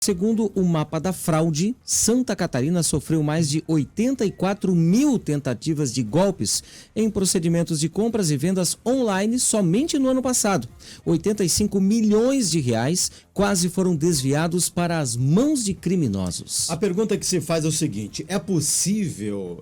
Segundo o mapa da fraude, Santa Catarina sofreu mais de 84 mil tentativas de golpes em procedimentos de compras e vendas online somente no ano passado. 85 milhões de reais quase foram desviados para as mãos de criminosos. A pergunta que se faz é o seguinte: é possível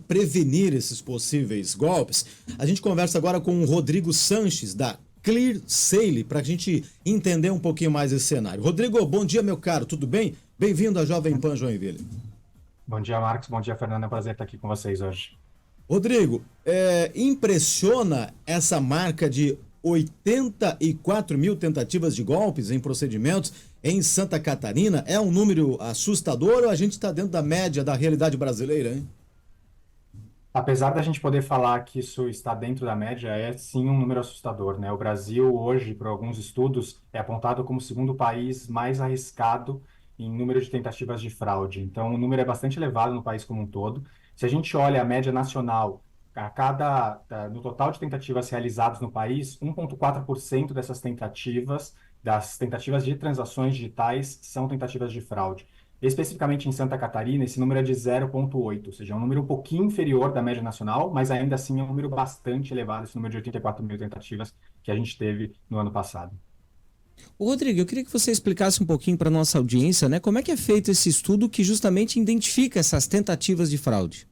prevenir esses possíveis golpes? A gente conversa agora com o Rodrigo Sanches, da ClearSale, para a gente entender um pouquinho mais esse cenário. Rodrigo, bom dia, meu caro, tudo bem? Bem-vindo à Jovem Pan Joinville. Bom dia, Marcos. Bom dia, Fernando. É um prazer estar aqui com vocês hoje. Rodrigo, impressiona essa marca de 84 mil tentativas de golpes em procedimentos em Santa Catarina? É um número assustador ou a gente está dentro da média da realidade brasileira, hein? Apesar da gente poder falar que isso está dentro da média, é sim um número assustador, né? O Brasil hoje, por alguns estudos, é apontado como o segundo país mais arriscado em número de tentativas de fraude. Então, o número é bastante elevado no país como um todo. Se a gente olha a média nacional, no total de tentativas realizadas no país, 1,4% dessas tentativas, das tentativas de transações digitais, são tentativas de fraude. Especificamente em Santa Catarina, esse número é de 0,8, ou seja, é um número um pouquinho inferior da média nacional, mas ainda assim é um número bastante elevado, esse número de 84 mil tentativas que a gente teve no ano passado. Rodrigo, eu queria que você explicasse um pouquinho para a nossa audiência, né, como é que é feito esse estudo que justamente identifica essas tentativas de fraude.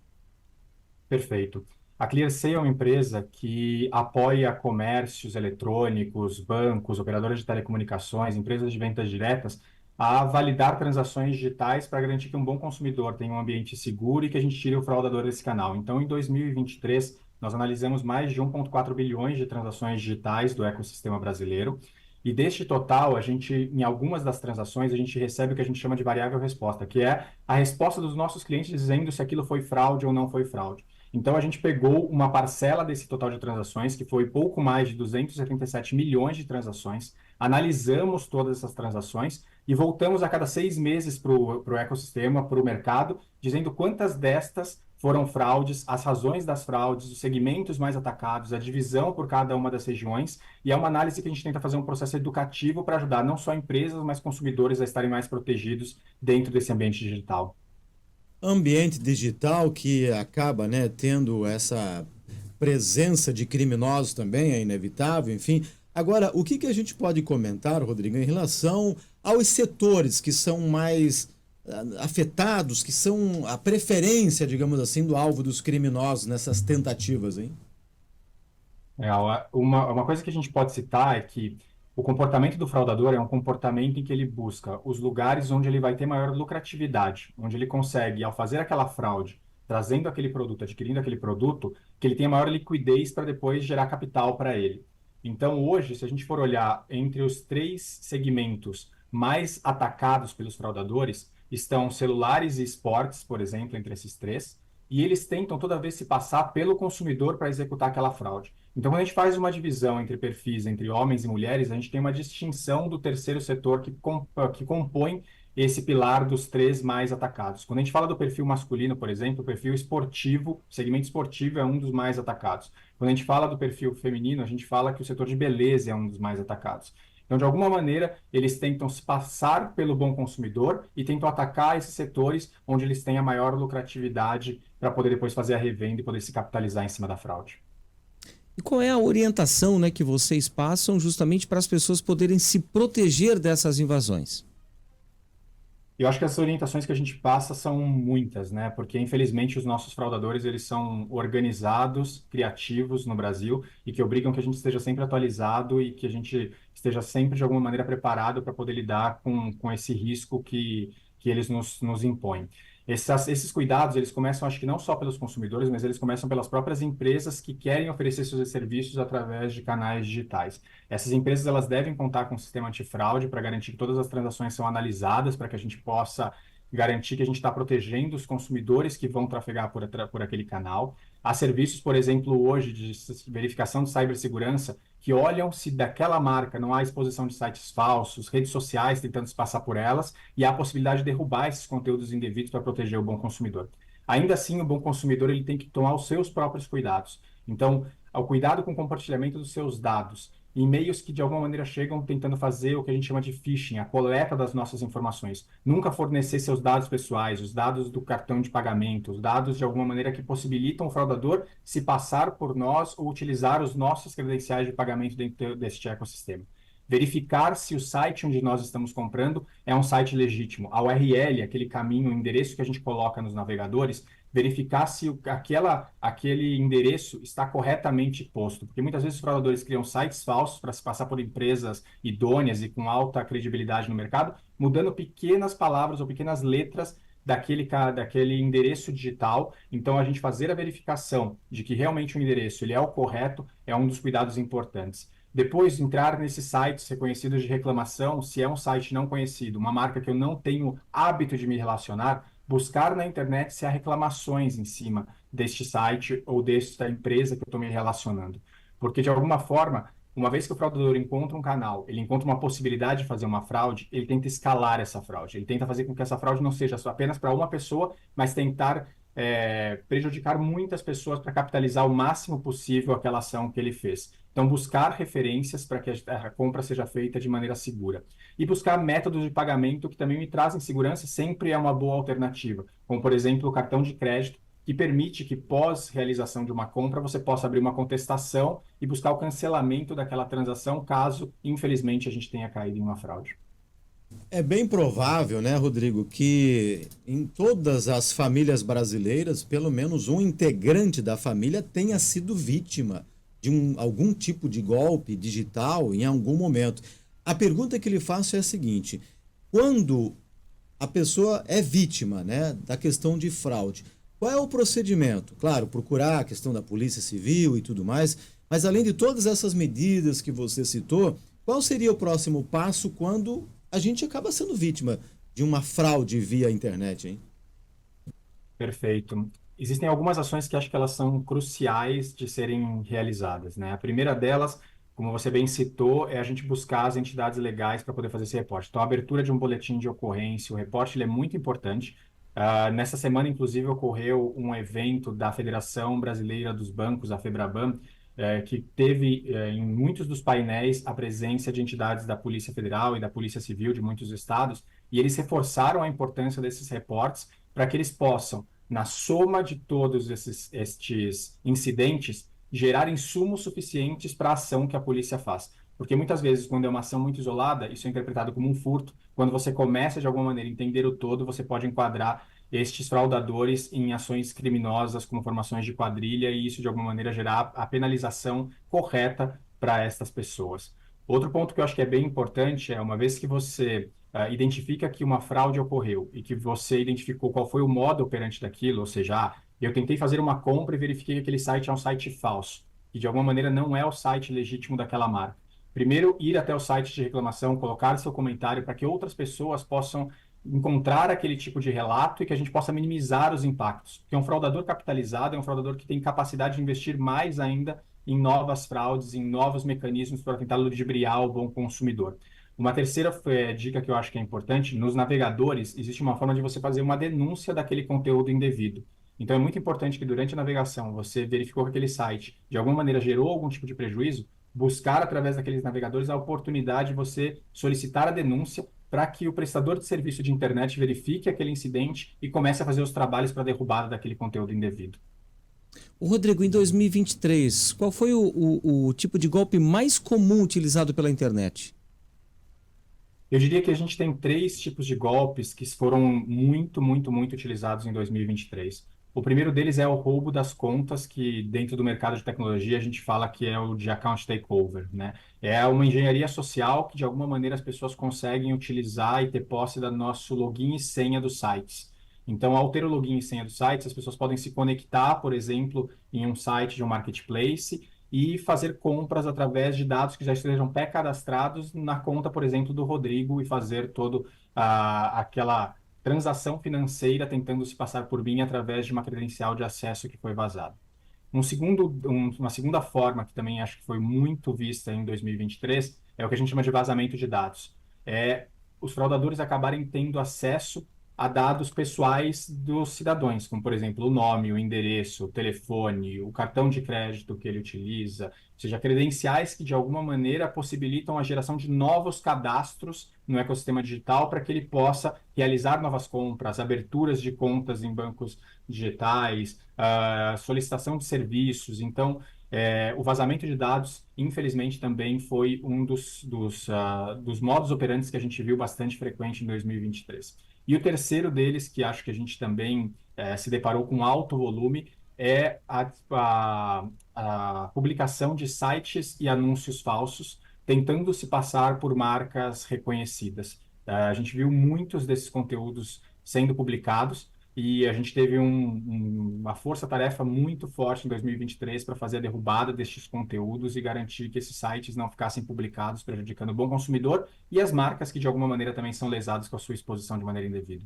Perfeito. A ClearSale é uma empresa que apoia comércios eletrônicos, bancos, operadoras de telecomunicações, empresas de vendas diretas a validar transações digitais para garantir que um bom consumidor tenha um ambiente seguro e que a gente tire o fraudador desse canal. Então, em 2023, nós analisamos mais de 1,4 bilhões de transações digitais do ecossistema brasileiro. E deste total, em algumas das transações, a gente recebe o que a gente chama de variável resposta, que é a resposta dos nossos clientes dizendo se aquilo foi fraude ou não foi fraude. Então, a gente pegou uma parcela desse total de transações, que foi pouco mais de 277 milhões de transações, analisamos todas essas transações e voltamos a cada 6 meses para o ecossistema, para o mercado, dizendo quantas destas foram fraudes, as razões das fraudes, os segmentos mais atacados, a divisão por cada uma das regiões, e é uma análise que a gente tenta fazer um processo educativo para ajudar não só empresas, mas consumidores a estarem mais protegidos dentro desse ambiente digital. Ambiente digital que acaba, né, tendo essa presença de criminosos também, é inevitável, enfim. Agora, o que a gente pode comentar, Rodrigo, em relação aos setores que são mais afetados, que são a preferência, digamos assim, do alvo dos criminosos nessas tentativas, hein? Uma coisa que a gente pode citar é que o comportamento do fraudador é um comportamento em que ele busca os lugares onde ele vai ter maior lucratividade, onde ele consegue, ao fazer aquela fraude, trazendo aquele produto, adquirindo aquele produto, que ele tenha maior liquidez para depois gerar capital para ele. Então, hoje, se a gente for olhar entre os 3 segmentos mais atacados pelos fraudadores, estão celulares e esportes, por exemplo, entre esses 3, e eles tentam toda vez se passar pelo consumidor para executar aquela fraude. Então, quando a gente faz uma divisão entre perfis, entre homens e mulheres, a gente tem uma distinção do terceiro setor que compõe esse pilar dos 3 mais atacados. Quando a gente fala do perfil masculino, por exemplo, o perfil esportivo, o segmento esportivo é um dos mais atacados. Quando a gente fala do perfil feminino, a gente fala que o setor de beleza é um dos mais atacados. Então, de alguma maneira, eles tentam se passar pelo bom consumidor e tentam atacar esses setores onde eles têm a maior lucratividade para poder depois fazer a revenda e poder se capitalizar em cima da fraude. E qual é a orientação, né, que vocês passam justamente para as pessoas poderem se proteger dessas invasões? Eu acho que as orientações que a gente passa são muitas, né? Porque, infelizmente, os nossos fraudadores, eles são organizados, criativos no Brasil e que obrigam que a gente esteja sempre atualizado e que a gente esteja sempre, de alguma maneira, preparado para poder lidar com esse risco que eles nos impõem. Esses cuidados, eles começam, acho que não só pelos consumidores, mas eles começam pelas próprias empresas que querem oferecer seus serviços através de canais digitais. Essas empresas, elas devem contar com um sistema antifraude para garantir que todas as transações são analisadas, para que a gente possa garantir que a gente está protegendo os consumidores que vão trafegar por aquele canal. Há serviços, por exemplo, hoje de verificação de cibersegurança que olham se daquela marca não há exposição de sites falsos, redes sociais tentando se passar por elas, e há a possibilidade de derrubar esses conteúdos indevidos para proteger o bom consumidor. Ainda assim, o bom consumidor ele tem que tomar os seus próprios cuidados. Então, ao cuidado com o compartilhamento dos seus dados e-mails que de alguma maneira chegam tentando fazer o que a gente chama de phishing, a coleta das nossas informações. Nunca fornecer seus dados pessoais, os dados do cartão de pagamento, os dados de alguma maneira que possibilitam o fraudador se passar por nós ou utilizar os nossos credenciais de pagamento dentro deste ecossistema. Verificar se o site onde nós estamos comprando é um site legítimo. A URL, aquele caminho, o endereço que a gente coloca nos navegadores, verificar se aquele endereço está corretamente posto. Porque muitas vezes os fraudadores criam sites falsos para se passar por empresas idôneas e com alta credibilidade no mercado, mudando pequenas palavras ou pequenas letras daquele endereço digital. Então, a gente fazer a verificação de que realmente o endereço ele é o correto é um dos cuidados importantes. Depois, entrar nesses sites reconhecidos de reclamação, se é um site não conhecido, uma marca que eu não tenho hábito de me relacionar, buscar na internet se há reclamações em cima deste site ou desta empresa que eu estou me relacionando. Porque, de alguma forma, uma vez que o fraudador encontra um canal, ele encontra uma possibilidade de fazer uma fraude, ele tenta escalar essa fraude. Ele tenta fazer com que essa fraude não seja só apenas para uma pessoa, mas tentar prejudicar muitas pessoas para capitalizar o máximo possível aquela ação que ele fez. Então, buscar referências para que a compra seja feita de maneira segura. E buscar métodos de pagamento que também me trazem segurança sempre é uma boa alternativa. Como, por exemplo, o cartão de crédito, que permite que, pós realização de uma compra, você possa abrir uma contestação e buscar o cancelamento daquela transação, caso, infelizmente, a gente tenha caído em uma fraude. É bem provável, né, Rodrigo, que em todas as famílias brasileiras, pelo menos um integrante da família tenha sido vítima de algum tipo de golpe digital em algum momento. A pergunta que lhe faço é a seguinte: quando a pessoa é vítima, né, da questão de fraude, qual é o procedimento? Claro, procurar a questão da Polícia Civil e tudo mais, mas além de todas essas medidas que você citou, qual seria o próximo passo quando a gente acaba sendo vítima de uma fraude via internet, hein? Perfeito. Existem algumas ações que acho que elas são cruciais de serem realizadas, né? A primeira delas, como você bem citou, é a gente buscar as entidades legais para poder fazer esse reporte. Então, a abertura de um boletim de ocorrência, o reporte, ele é muito importante. Nessa semana, inclusive, ocorreu um evento da Federação Brasileira dos Bancos, a FEBRABAN, que teve em muitos dos painéis a presença de entidades da Polícia Federal e da Polícia Civil de muitos estados, e eles reforçaram a importância desses reportes para que eles possam, na soma de todos estes incidentes, gerar insumos suficientes para a ação que a polícia faz. Porque muitas vezes, quando é uma ação muito isolada, isso é interpretado como um furto. Quando você começa, de alguma maneira, a entender o todo, você pode enquadrar estes fraudadores em ações criminosas, como formações de quadrilha, e isso, de alguma maneira, gerar a penalização correta para estas pessoas. Outro ponto que eu acho que é bem importante é, uma vez que você identifica que uma fraude ocorreu e que você identificou qual foi o modo operante daquilo, ou seja, eu tentei fazer uma compra e verifiquei que aquele site é um site falso, que de alguma maneira não é o site legítimo daquela marca. Primeiro, ir até o site de reclamação, colocar seu comentário para que outras pessoas possam encontrar aquele tipo de relato e que a gente possa minimizar os impactos. Porque um fraudador capitalizado é um fraudador que tem capacidade de investir mais ainda em novas fraudes, em novos mecanismos para tentar ludibriar o bom consumidor. Uma terceira dica que eu acho que é importante: nos navegadores existe uma forma de você fazer uma denúncia daquele conteúdo indevido. Então é muito importante que durante a navegação você verificou que aquele site de alguma maneira gerou algum tipo de prejuízo, buscar através daqueles navegadores a oportunidade de você solicitar a denúncia para que o prestador de serviço de internet verifique aquele incidente e comece a fazer os trabalhos para a derrubada daquele conteúdo indevido. O Rodrigo, em 2023, qual foi o tipo de golpe mais comum utilizado pela internet? Eu diria que a gente tem três tipos de golpes que foram muito, muito, muito utilizados em 2023. O primeiro deles é o roubo das contas, que dentro do mercado de tecnologia a gente fala que é o de account takeover, né? É uma engenharia social que de alguma maneira as pessoas conseguem utilizar e ter posse do nosso login e senha dos sites. Então, ao ter o login e senha dos sites, as pessoas podem se conectar, por exemplo, em um site de um marketplace e fazer compras através de dados que já estejam pré-cadastrados na conta, por exemplo, do Rodrigo, e fazer toda aquela transação financeira tentando se passar por mim através de uma credencial de acesso que foi vazada. Uma segunda forma, que também acho que foi muito vista em 2023, é o que a gente chama de vazamento de dados. É os fraudadores acabarem tendo acesso a dados pessoais dos cidadãos, como, por exemplo, o nome, o endereço, o telefone, o cartão de crédito que ele utiliza, ou seja, credenciais que, de alguma maneira, possibilitam a geração de novos cadastros no ecossistema digital para que ele possa realizar novas compras, aberturas de contas em bancos digitais, solicitação de serviços. Então, o vazamento de dados, infelizmente, também foi um dos modus operantes que a gente viu bastante frequente em 2023. E o terceiro deles, que acho que a gente também se deparou com alto volume, é a publicação de sites e anúncios falsos, tentando se passar por marcas reconhecidas. A gente viu muitos desses conteúdos sendo publicados, e a gente teve uma força-tarefa muito forte em 2023 para fazer a derrubada destes conteúdos e garantir que esses sites não ficassem publicados, prejudicando o bom consumidor e as marcas que, de alguma maneira, também são lesadas com a sua exposição de maneira indevida.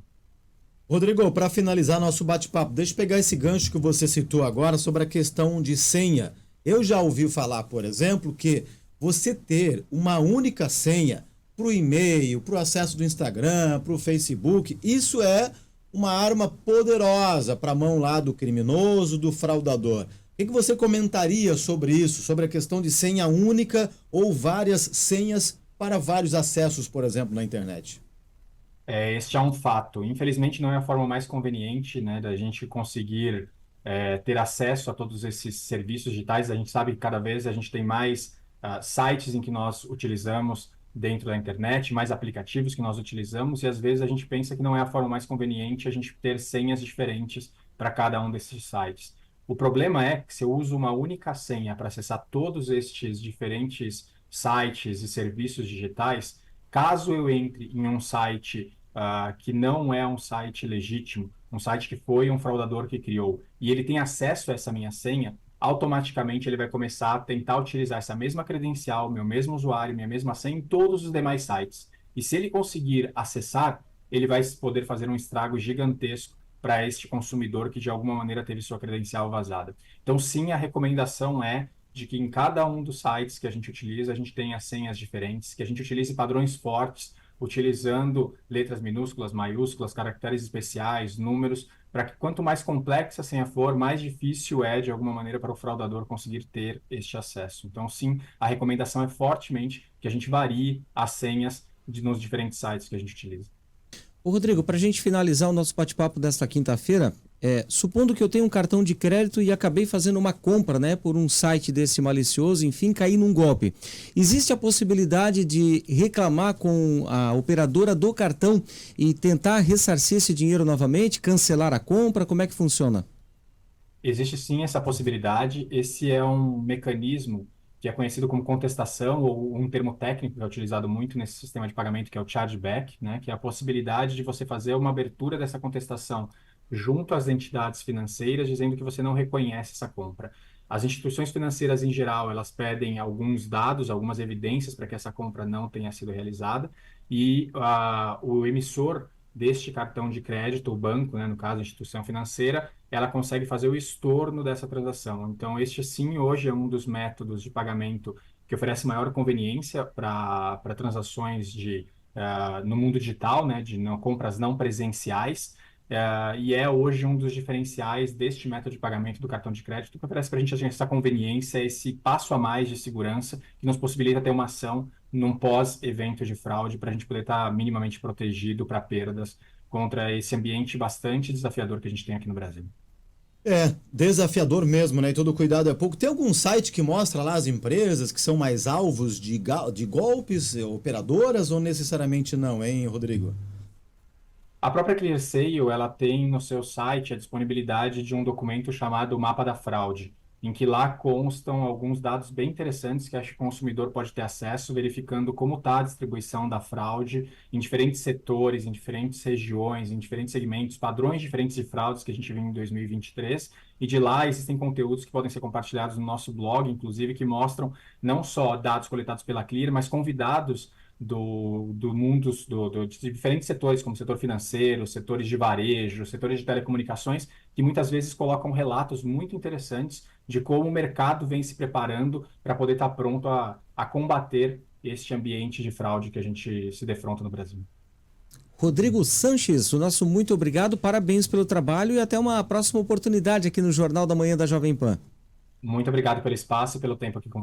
Rodrigo, para finalizar nosso bate-papo, deixa eu pegar esse gancho que você citou agora sobre a questão de senha. Eu já ouvi falar, por exemplo, que você ter uma única senha para o e-mail, para o acesso do Instagram, para o Facebook, isso é uma arma poderosa para a mão lá do criminoso, do fraudador. O que você comentaria sobre isso, sobre a questão de senha única ou várias senhas para vários acessos, por exemplo, na internet? Este é um fato. Infelizmente, não é a forma mais conveniente, né, da gente conseguir ter acesso a todos esses serviços digitais. A gente sabe que cada vez a gente tem mais sites em que nós utilizamos dentro da internet, mais aplicativos que nós utilizamos, e às vezes a gente pensa que não é a forma mais conveniente a gente ter senhas diferentes para cada um desses sites. O problema é que se eu uso uma única senha para acessar todos estes diferentes sites e serviços digitais, caso eu entre em um site que não é um site legítimo, um site que foi um fraudador que criou, e ele tem acesso a essa minha senha, automaticamente ele vai começar a tentar utilizar essa mesma credencial, meu mesmo usuário, minha mesma senha em todos os demais sites. E se ele conseguir acessar, ele vai poder fazer um estrago gigantesco para este consumidor que de alguma maneira teve sua credencial vazada. Então, sim, a recomendação é de que em cada um dos sites que a gente utiliza, a gente tenha senhas diferentes, que a gente utilize padrões fortes, utilizando letras minúsculas, maiúsculas, caracteres especiais, números, para que quanto mais complexa a senha for, mais difícil é, de alguma maneira, para o fraudador conseguir ter este acesso. Então, sim, a recomendação é fortemente que a gente varie as senhas nos diferentes sites que a gente utiliza. Ô Rodrigo, para a gente finalizar o nosso bate-papo desta quinta-feira, supondo que eu tenho um cartão de crédito e acabei fazendo uma compra, né, por um site desse malicioso, enfim, caí num golpe. Existe a possibilidade de reclamar com a operadora do cartão e tentar ressarcir esse dinheiro novamente, cancelar a compra? Como é que funciona? Existe sim essa possibilidade. Esse é um mecanismo que é conhecido como contestação, ou um termo técnico que é utilizado muito nesse sistema de pagamento, que é o chargeback, né? Que é a possibilidade de você fazer uma abertura dessa contestação junto às entidades financeiras, dizendo que você não reconhece essa compra. As instituições financeiras, em geral, elas pedem alguns dados, algumas evidências para que essa compra não tenha sido realizada, e o emissor deste cartão de crédito, o banco, né, no caso, a instituição financeira, ela consegue fazer o estorno dessa transação. Então, este sim, hoje é um dos métodos de pagamento que oferece maior conveniência para transações no mundo digital, né, de compras não presenciais, e é hoje um dos diferenciais deste método de pagamento do cartão de crédito, que oferece para a gente essa conveniência, esse passo a mais de segurança, que nos possibilita ter uma ação num pós-evento de fraude, para a gente poder estar minimamente protegido para perdas contra esse ambiente bastante desafiador que a gente tem aqui no Brasil. Desafiador mesmo, né? E todo cuidado é pouco. Tem algum site que mostra lá as empresas que são mais alvos de golpes, operadoras, ou necessariamente não, hein, Rodrigo? A própria ClearSale, ela tem no seu site a disponibilidade de um documento chamado Mapa da Fraude, em que lá constam alguns dados bem interessantes que acho que o consumidor pode ter acesso, verificando como está a distribuição da fraude em diferentes setores, em diferentes regiões, em diferentes segmentos, padrões diferentes de fraudes que a gente viu em 2023. E de lá existem conteúdos que podem ser compartilhados no nosso blog, inclusive, que mostram não só dados coletados pela Clear, mas convidados do mundo de diferentes setores, como setor financeiro, setores de varejo, setores de telecomunicações, que muitas vezes colocam relatos muito interessantes de como o mercado vem se preparando para poder estar pronto a combater este ambiente de fraude que a gente se defronta no Brasil. Rodrigo Sanches, o nosso muito obrigado, parabéns pelo trabalho e até uma próxima oportunidade aqui no Jornal da Manhã da Jovem Pan. Muito obrigado pelo espaço e pelo tempo aqui com